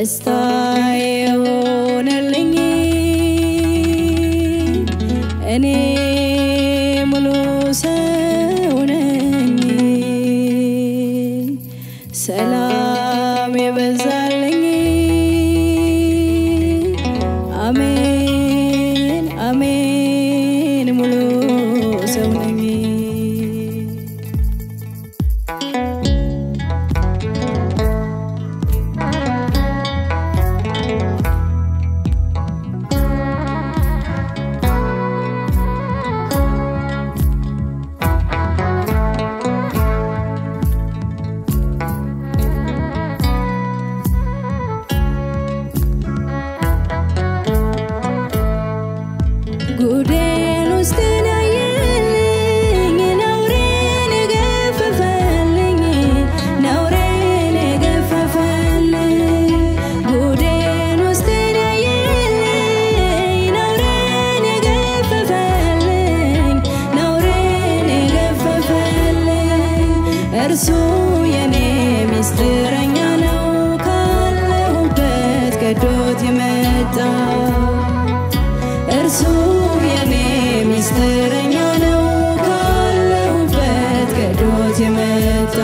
ደስታዬ ሆነልኝ እኔ ሙሉ ሰው ነኝ ሰላም ይበዛልኝ አሜን አሜን ሙሉ ሰው ነኝ ጉዴን ውስጤን ያየልኝ ነውሬን የገፈፈልኝ ነውሬን የገፈፈልኝ ጉዴን ውስጤን ያየልኝ ነውሬን የገፈፈልኝ ነውሬን የገፈፈልኝ እርሱ የኔ ምስጢረኛ ነው ካለሁበት ገዶት የመጣ እርሱ የኔ ምስጢረኛ ነው ካለሁበት ገዶት የመጣ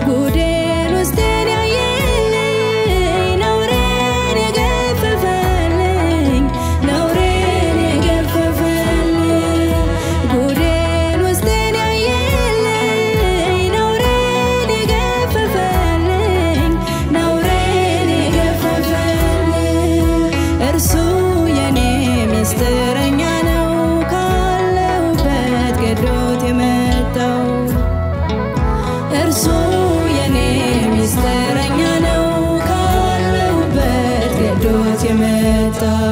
ጉዴን ውስጤን ያየልኝ ነውሬን የገፈፈልኝ ነውሬን የገፈፈልኝ ጉዴን ውስጤን ያየልኝ ነውሬን የገፈፈልኝ ነውሬን የገፈፈልኝ እርሱ የኔ ምስጢረኛ ነው ካለሁበት ገዶት የመጣው እርሱ የኔ ምስጢረኛ ነው ካለሁበት ገዶት የመጣው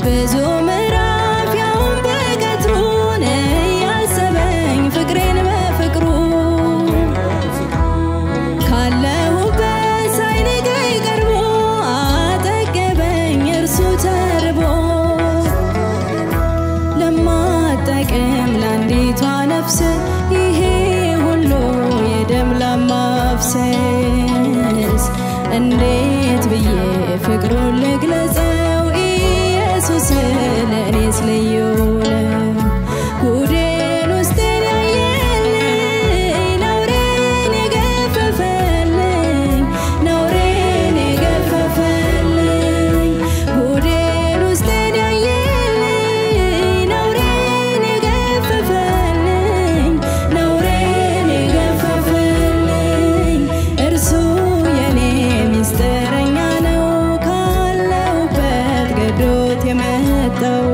ብዙ ምዕራፍ ያውን በቀጥሩን ያሰበኝ ፍቅሬን በፍቅሩ ካለሁበት ሳይንቀኝ ቀርቦ አጠገበኝ እርሱ ተርቦ ለማጠቅም ለአንዲቷ ነፍስ ይሄ ሁሉ የደም ለማፍሰስ እንዴት ብዬ ፍቅሩን ልግለጸው ኢየሱስ ለእኔስ ልዩ ነው ጉዴን ውስጤን ያየልኝ ነውሬን የገፈፈልኝ ነውሬን የገፈፈልኝ ጉዴን ውስጤን ያየልኝ ነውሬን የገፈፈልኝ ነውሬን የገፈፈልኝ እርሱ የኔ ምስጢረኛ ነው ካለሁበት ገዶት የመጣው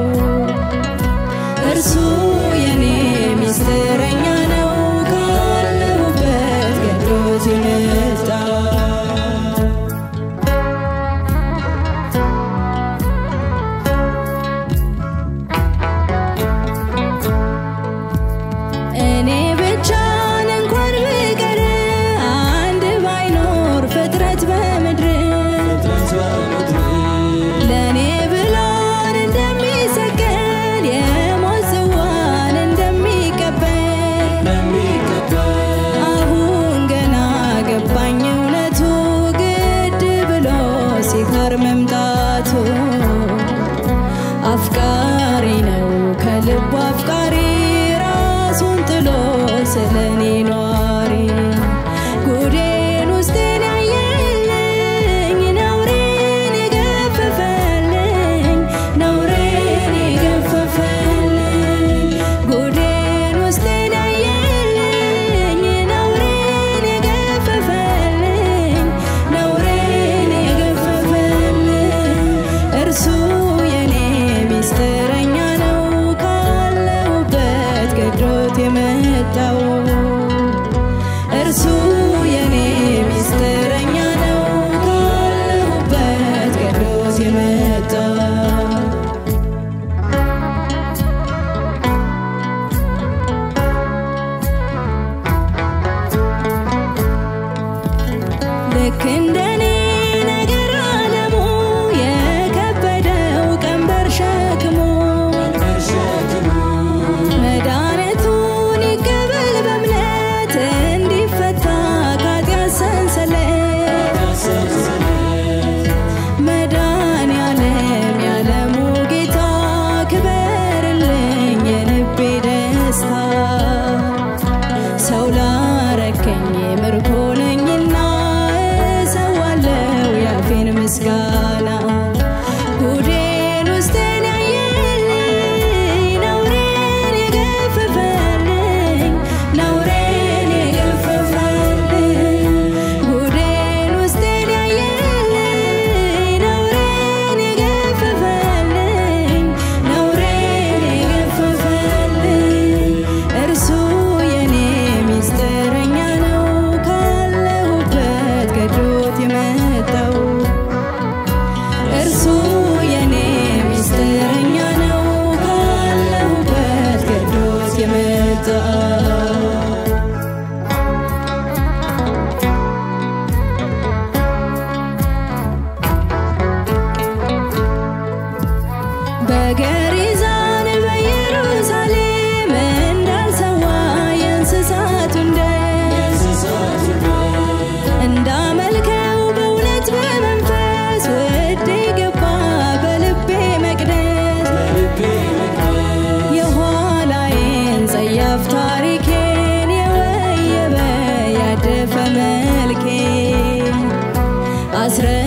አስረኛ